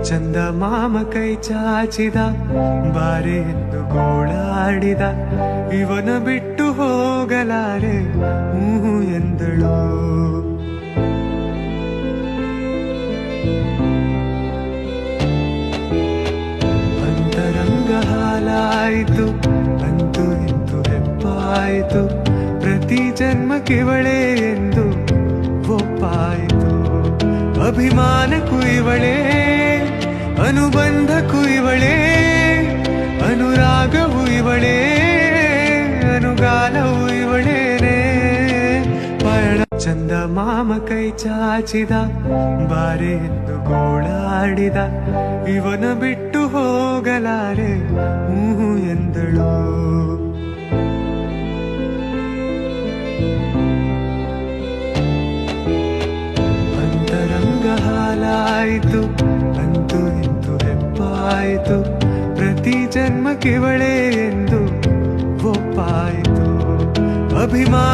ಚಂದ ಮಾಮ ಕೈ ಚಾಚಿದ ಬಾರೆ ಎಂದು ಗೋಳಾಡಿದ ಇವನ ಬಿಟ್ಟು ಹೋಗಲಾರೆ ಹೂ ಎಂದಳು. ಅಂತರಂಗ ಹಾಲಾಯಿತು ಅಂತೂ ಇಂತು ಹೆಪ್ಪಾಯಿತು ಪ್ರತಿ ಜನ್ಮಕ್ಕಿವಳೇ ಎಂದು ಒಪ್ಪಾಯಿತು. ಅಭಿಮಾನಕ್ಕೂ ಇವಳೇ ಅನುಬಂಧಕ್ಕೂ ಇವಳೇ ಅನುರಾಗವೂ ಇವಳೇ ಅನುಗಾಲವೂ ಇವಳೇನೆ ಪಯಣ. ಚಂದ ಮಾಮ ಕೈ ಚಾಚಿದ ಬಾರೆ ಎಂದು ಗೋಳಾಡಿದ ಇವನ ಬಿಟ್ಟು ಹೋಗಲಾರೆ ಹೂ ಎಂದಳು. ಅಂತರಂಗ ಹಾಲಾಯಿತು ಅಂತೂ ಇಂತು ಹೆಪ್ಪಾಯಿತು ಪ್ರತಿ ಜನ್ಮಕ್ಕಿವಳೇ ಎಂದು ಒಪ್ಪಾಯಿತು. ಅಭಿಮಾನ